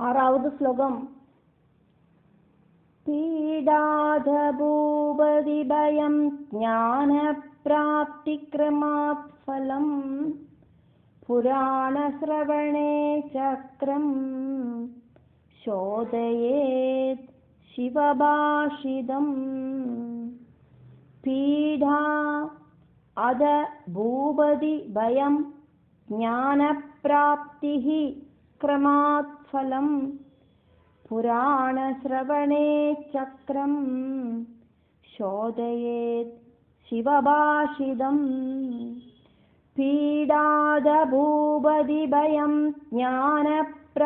ആറാவது ശ്ലോകം. പീഡാധഭൂപതി ഭയം ജ്ഞാനപ്രാപ്തിക്രമാത് ഫലം പുരാണശ്രവണേ ചക്രം ശോധയേത് ശിവഭാഷിതം. പീഡാ അധ ഭൂപതി ഭയം ജ്ഞാനപ്രാപ്തിഃ ക്രമാത് ഫലം പുരാണശ്രവണേ ചക്രം ശോധയേത് ശിവഭാഷിതം. പീഡാധ ഭൂപതി ഭയം ജ്ഞാനപ്രാപ്തിക്രമാത്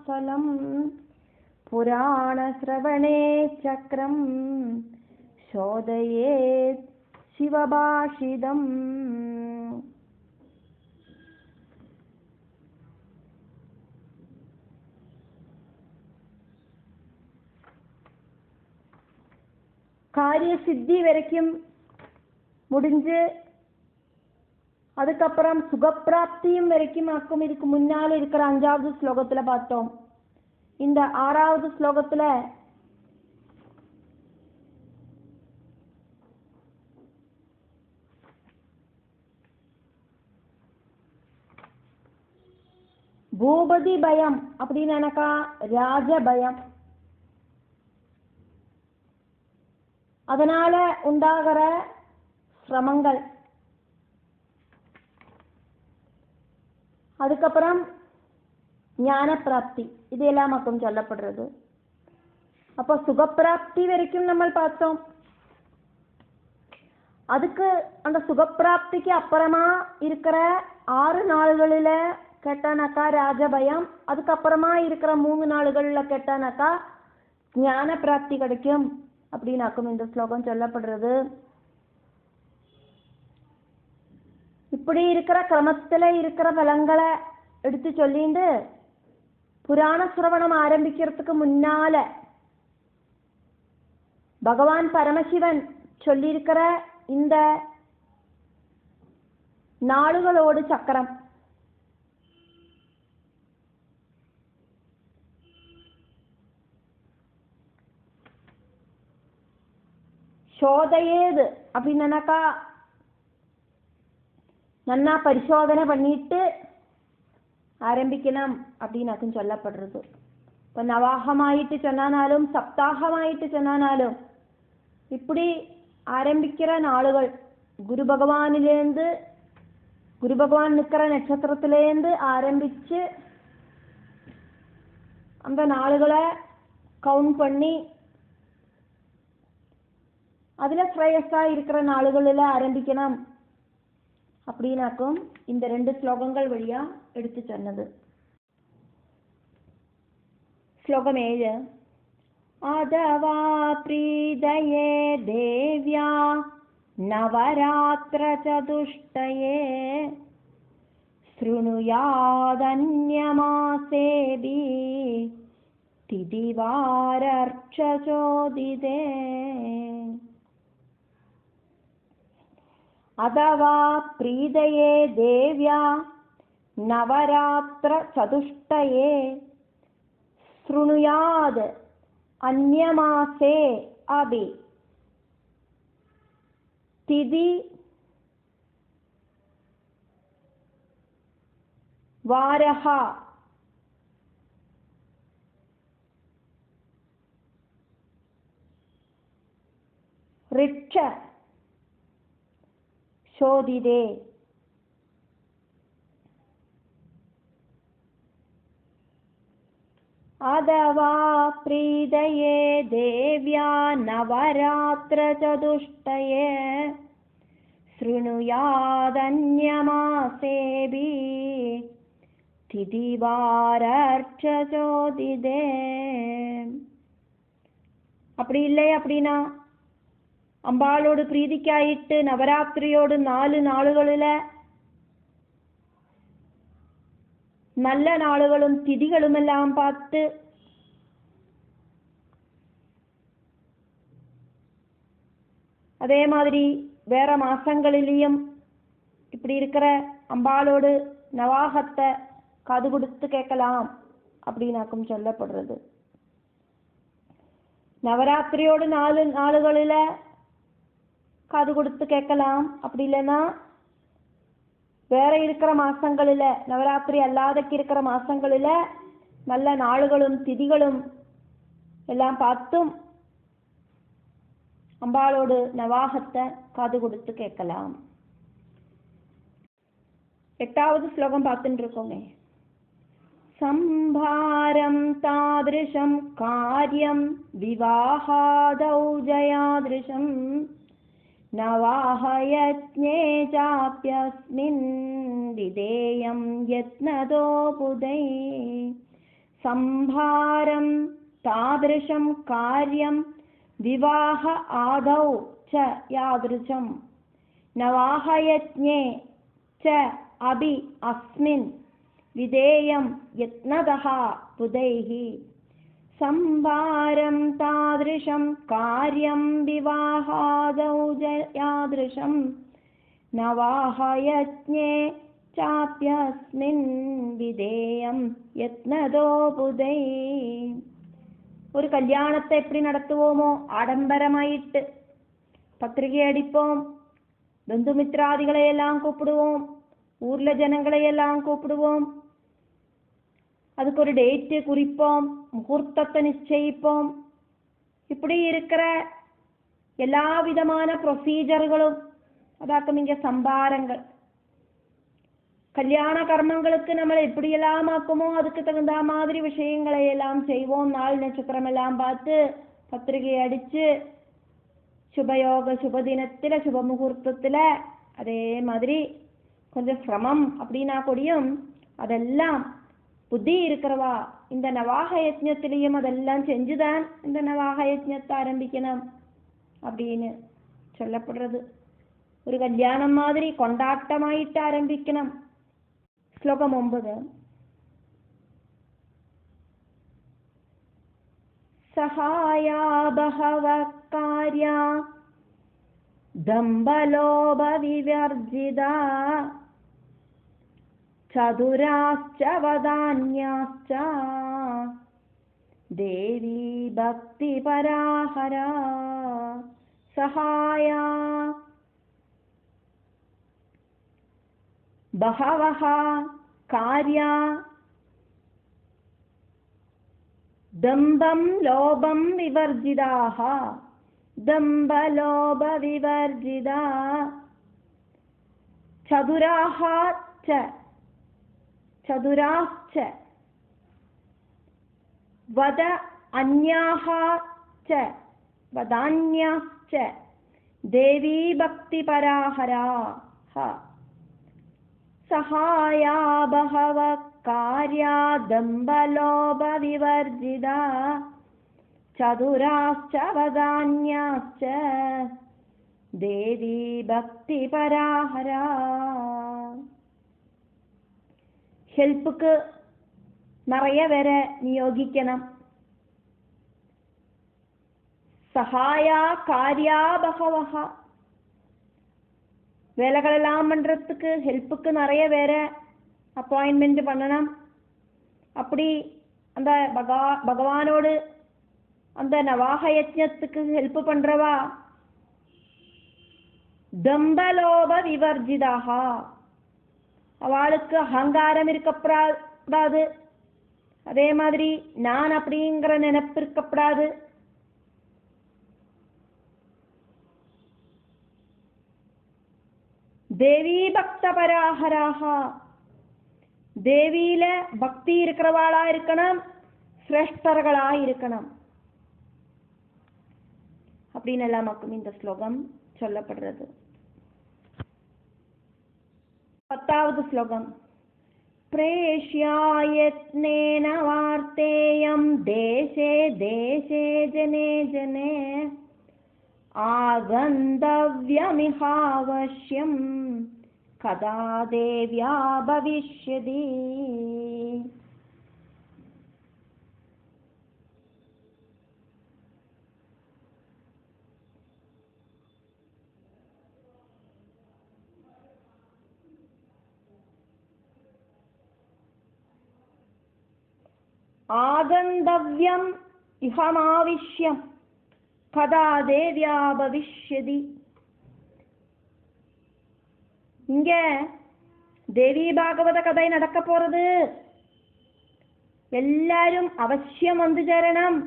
ഫലം പുരാണശ്രവണേ ചക്രം ശോധയേത് ശിവഭാഷിതം. காரியசித்தி வரைக்கும் முடிஞ்சு அதுக்கப்புறம் சுகப்பிராப்தியும் வரைக்கும் ஆக்கும். இதுக்கு முன்னால இருக்கிற 5வது ஸ்லோகத்துல பார்த்தோம். இந்த 6வது ஸ்லோகத்துல பூபதி பயம் அப்படின்னு எனக்கா ராஜ பயம், அதனால உண்டாகிற சிரமங்கள், அதுக்கப்புறம் ஞான பிராப்தி, இதெல்லாம் மட்டும் சொல்லப்படுறது. அப்போ சுகப்பிராப்தி வரைக்கும் நம்ம பார்த்தோம். அதுக்கு அந்த சுகப்பிராப்திக்கு அப்புறமா இருக்கிற 6 நாள்களில கேட்டானாக்கா ராஜபயம், அதுக்கப்புறமா இருக்கிற 3 நாள்கள்ல கேட்டானாக்கா ஞான பிராப்தி கிடைக்கும் அப்படின்னாக்கும் இந்த ஸ்லோகம் சொல்லப்படுறது. இப்படி இருக்கிற கிரமத்துல இருக்கிற பலங்களை எடுத்து சொல்லிட்டு புராண சிரவணம் ஆரம்பிக்கிறதுக்கு முன்னால பகவான் பரமசிவன் சொல்லியிருக்கிற இந்த நாளுகளோடு சக்கரம், சோதையேது அப்படின்னாக்கா நன்னா பரிசோதனை பண்ணிட்டு ஆரம்பிக்கணும் அப்படின்னாக்கும் சொல்லப்படுறது. இப்போ நவாகமாயிட்டு சொன்னாலும் சப்தாகமாயிட்டு சொன்னாலும் இப்படி ஆரம்பிக்கிற நாளுகள் குரு பகவானிலேருந்து, குரு பகவான் நிற்கிற நட்சத்திரத்திலேருந்து ஆரம்பிச்சு அந்த நாளுகளை கவுண்ட் பண்ணி அதில் ஸ்ரேயஸாக இருக்கிற நாளுகளில் ஆரம்பிக்கணும் அப்படின்னாக்கும் இந்த 2 ஸ்லோகங்கள் வழியா எடுத்து சொன்னது. ஸ்லோகம் 7. அதவா பிரீதயே தேவ்யா நவராத்திர சதுஷ்டயே ஸ்ருணுயாதன்யமாசேபி திதிவாரர்ச்சோதிதே. அதவா பிரீதயே தேவ்யா நவராத்திர சதுஷ்டயே ஸ்ருணுயாத் அன்யமாசே அபி திதி வாரஹா ரிட்ச சோதிதே. அதவா பிரீதயே தேவ்யா நவராத்திர சதுஷ்டயே ஸ்ருணுயாதன்யமாசேபி திதிவாரர்ச்சோதிதே. அப்படி இல்லை அப்படின்னா அம்பாளோடு பிரீதிக்காயிட்டு நவராத்திரியோடு 4 நாளுகளில் நல்ல நாளுகளும் திதிகளும் எல்லாம் பார்த்து அதே மாதிரி வேற மாசங்களிலையும் இப்படி இருக்கிற அம்பாளோடு நவாகத்தை காது கொடுத்து கேட்கலாம் அப்படின்னாக்கும் சொல்லப்படுறது. நவராத்திரியோடு 4 நாளுகளில் காது கொடுத்து கேட்கலாம். அப்படி இல்லைன்னா வேற இருக்கிற மாசங்களில், நவராத்திரி அல்லாதக்கு இருக்கிற மாசங்களில் நல்ல நாளுகளும் திதிகளும் எல்லாம் பார்த்தும் அம்பாளோடு நவாகத்தை காது கொடுத்து கேட்கலாம். 8வது ஸ்லோகம் பார்த்துட்டு இருக்கோங்க. சம்பாரம் தாதிருஷம் காரியம் விவாஹாதௌ ஜயாதிருஷம் நவாஹயத்ஞே சாப்யஸ்மின் விதேயம் யத்னதோ புதை. சம்பாரம் தாதிருஷம் காரியம் விவாஹ ஆதௌ ச யாதிருஷம் நவாஹயத்ஞே ச அபி அஸ்மின் விதேயம் யத்னதஹ புதைஹி. சம்பாரம் தாதிருஷம் காரியம் விவாஹாதௌ யாதிருஷம் நவாஹயத்ஞே சாப்யஸ்மின் விதேயம் யத்னதோ புதை. ஒரு கல்யாணத்தை எப்படி நடத்துவோமோ ஆடம்பரமாயிட்டு பத்திரிகை அடிப்போம், பந்துமித்ராதிகளை எல்லாம் கூப்பிடுவோம், ஊர்ல ஜனங்களை எல்லாம் கூப்பிடுவோம், அதுக்கு ஒரு டேட்டு குறிப்போம், முகூர்த்தத்தை நிச்சயிப்போம். இப்படி இருக்கிற எல்லா விதமான ப்ரொசீஜர்களும் அதாக்கும் இங்க சம்பாரங்கள். கல்யாண கர்மங்களுக்கு நம்ம எப்படியெல்லாம் ஆக்குமோ அதுக்கு தகுந்த மாதிரி விஷயங்களை எல்லாம் செய்வோம். நாள் நட்சத்திரம் எல்லாம் பார்த்து பத்திரிகை அடிச்சு சுபயோக சுபதினத்துல சுப முகூர்த்தத்துல அதே மாதிரி கொஞ்சம் சிரமம் அப்படின்னா கூடியும் அதெல்லாம் புத்தி இருக்கிறவா இந்த நவாக யஜ்ஞத்திலையும் அதெல்லாம் செஞ்சுதான் இந்த நவாக யஜ்ஞத்தை ஆரம்பிக்கணும் அப்படின்னு சொல்லப்படுறது. ஒரு கல்யாணம் மாதிரி கொண்டாட்டமாயிட்டு ஆரம்பிக்கணும். ஸ்லோகம் 9. சகாயா பஹவ கார்யா தம்பலோப விவர்ஜிதா சதுராச்ச வதான்யாச்ச தேவி பக்தி பராஹரா. சகாயா பஹவஹ கார்யா தம்பம் லோபம் விவர்ஜிதாஹ. தம்பலோப விவர்ஜிதா சதுராஹ ச சதுராச்ச வத அன்யாஹ ச வதான்யாச்ச தேவி பக்தி பராஹராஹ. சகாயா பஹவ கார்யா தம்பலோப விவர்ஜிதா சதுராச்ச வதான்யாச்ச தேவி பக்தி பராஹரா. ஹெல்ப்புக்கு நிறைய பேரை நியோகிக்கணும். சகாயா கார்யா பகவஹா வேலைகளெல்லாம் பண்றதுக்கு ஹெல்ப்புக்கு நிறைய பேரை அப்பாயின்மெண்ட் பண்ணணும். அப்படி அந்த பகவானோடு அந்த நவாக யஜ்ஞத்துக்கு ஹெல்ப் பண்றவா தம்பலோப விவர்ஜிதாக, அவளுக்கு அகங்காரம் இருக்கப்படாது, அதே மாதிரி நான் அப்படிங்கிற நினைப்பு இருக்கப்படாது. தேவி பக்த பராஹராக, தேவியில பக்தி இருக்கிறவாளா இருக்கணும், சிரேஷ்டர்களா இருக்கணும் அப்படின்னு எல்லாம் நமக்கும் இந்த ஸ்லோகம் சொல்லப்படுறது. 10வது ஸ்லோகம். பிரேஷ்யாயத்னேன வார்த்தேயம் தேசே தேசே ஜனே ஜனே ஆகந்தவ்யமிஹாவஷ்யம் கதா தேவ்யா பவிஷ்யதி. ஆகந்தவ்யம் இஹமாவிஷ்யம் கதா தேவ்யா பவிஷ்யதி. இங்க தேவி பாகவத கதை நடக்க போறது, எல்லாரும் அவசியம் வந்து சேரணும்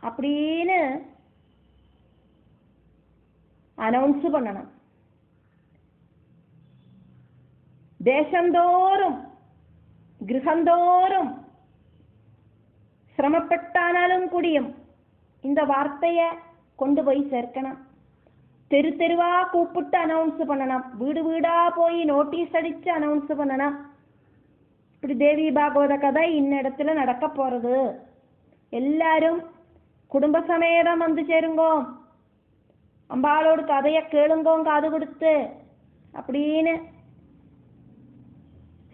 அப்படின்னு அனௌன்ஸ் பண்ணணும். தேசந்தோறும் கிரகந்தோறும் சிரமப்பட்டானாலும் கூடியும் இந்த வார்த்தைய கொண்டு போய் சேர்க்கணும். தெரு தெருவா கூப்பிட்டு அனௌன்ஸ் பண்ணணும், வீடு வீடா போய் நோட்டீஸ் அடிச்சு அனௌன்ஸ் பண்ணணும். இப்படி தேவி பாகவத கதை இன்னிடத்துல நடக்க போறது, எல்லாரும் குடும்ப சமேதம் வந்து சேருங்கோ, அம்பாளோட கதைய கேளுங்கோ காது கொடுத்து அப்படின்னு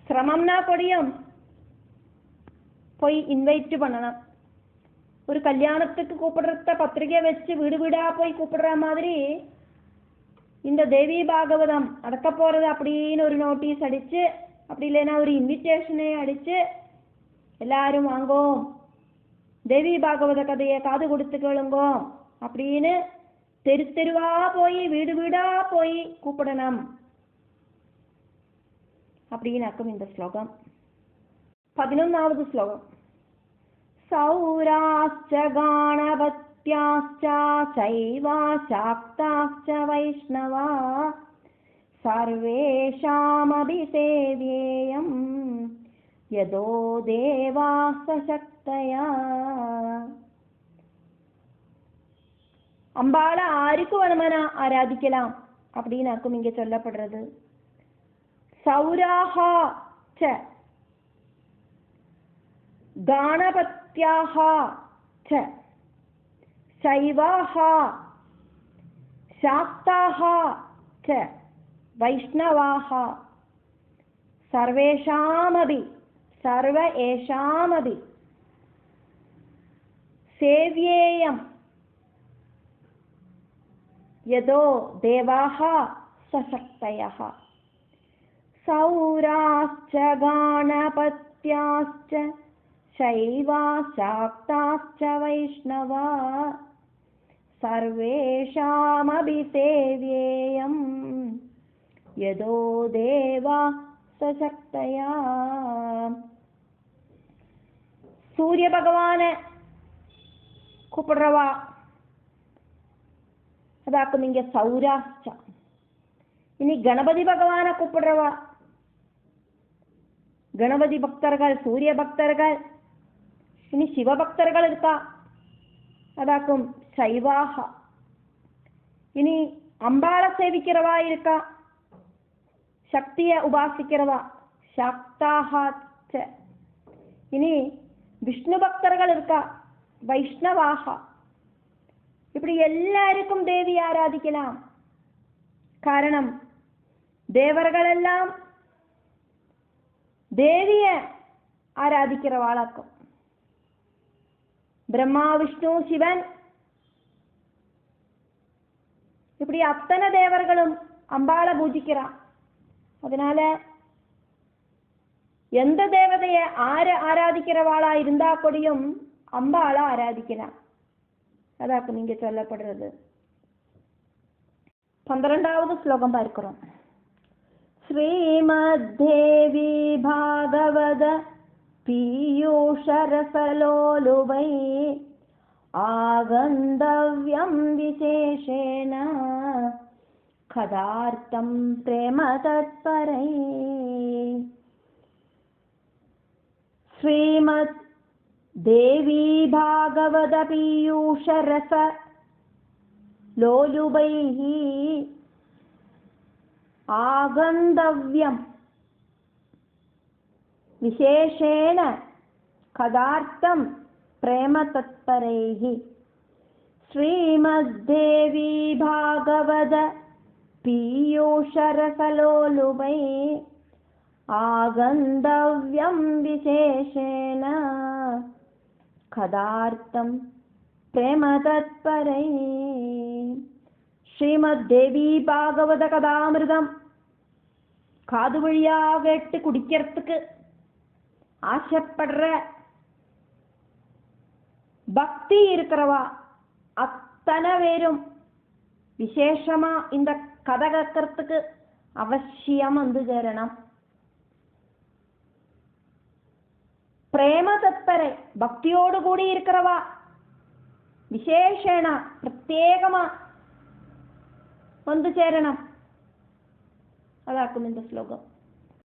சிரமம்னா கொடியும் போய் இன்வைட் பண்ணணும். ஒரு கல்யாணத்துக்கு கூப்பிடுறத பத்திரிகை வச்சு வீடு வீடா போய் கூப்பிடுற மாதிரி இந்த தேவி பாகவதம் நடக்க போறது அப்படின்னு ஒரு நோட்டீஸ் அடிச்சு, அப்படி இல்லைன்னா ஒரு இன்விடேஷனே அடிச்சு எல்லாரும் வாங்கோ தேவி பாகவத கதையை காது கொடுத்து கேளுங்கோ அப்படின்னு தெரு தெருவா போய் வீடு வீடா போய் கூப்பிடணும் அப்படின்னாக்கும் இந்த ஸ்லோகம். 11வது ஸ்லோகம். சௌராச்ச காணபத்யாச்ச சைவா சாக்தாச்ச வைஷ்ணவா சர்வேஷாமபி சேவ்யேயம் யதோ தேவாஸ்த சக்தயா. அம்பாள ஆருக்கு வேணுமனா ஆராதிக்கலாம் அப்படின்னாக்கும் இங்க சொல்லப்படுறது. சௌராஹா ச காணபத்யாஹா ச சைவாஹா சாக்தாஹா ச வைஷ்ணவாஹா சர்வேஷாமபி சர்வ ஏஷாமபி சேவ்யேயம் யதோ தேவாஹ சசக்தயஹ. சௌராச்ச காணபத்யாச்ச சைவா சாக்தாச்ச வைஷ்ணவா சர்வேஷாமபி சேவ்யேயம் யதோ தேவா சசக்தயா. சூரிய பகவான கூப்பிடுறவா அதாக்கும் இங்க சௌராஷ்ட. இனி கணபதி பகவான கூப்பிடுறவா, கணபதி பக்தர்கள் சூரிய பக்தர்கள். இனி சிவபக்தர்கள் இருக்கா, அதாக்கும் சைவாகா. இனி அம்பாள சேவிக்கிறவா இருக்கா, சக்திய உபாசிக்கிறவா சாக்தாஹா. இனி விஷ்ணு பக்தர்கள் இருக்கா, வைஷ்ணவாகா. இப்படி எல்லாருக்கும் தேவி ஆராதிக்கலாம். காரணம் தேவர்கள் எல்லாம் தேவிய ஆராதிக்கிறவாளாக்கும். பிரம்மா விஷ்ணு சிவன் இப்படி அத்தனை தேவர்களும் அம்பாளை பூஜிக்கிறான். அதனால எந்த தேவதைய ஆராதிக்கிறவாளா இருந்தா கூடியும் அம்பாளை ஆராதிக்கலாம். அதாக்கும் இங்க சொல்லப்படுறது. 12வது ஸ்லோகம் பார்க்கிறோம். ஸ்ரீமத் தேவி பாகவத பீயூஷரசலோலுபை ஆகந்தவ்யம் விசேஷேன கதார்த்தம் பிரேம தத்பரை. ஸ்ரீமத் தேவி பாகவத பீயூஷரச லோலுபைஹி ஆகந்தவ்யம் விசேஷேன கதார்த்தம் பிரேம தத்பரைஹி. ஸ்ரீமத் தேவி பாகவத பீயூஷரச லோலுபை ஆகந்தவ்யம் விசேஷேன கதார்த்தம் பிரேம தத்பரை. ஸ்ரீமத் தேவி பாகவத கதாமிருதம் காது வழியா கேட்டு குடிக்கிறதுக்கு ஆசைப்படுற பக்தி இருக்கிறவா அத்தனை பேரும் விசேஷமா இந்த கதை கேட்கறதுக்கு அவசியம் வந்து சேரணும். பிரேம தத்பரை பக்தியோடு கூடி இருக்கிறவா விசேஷனா பிரத்யேகமா வந்து சேரணும். அதாக்கும் இந்த ஸ்லோகம்.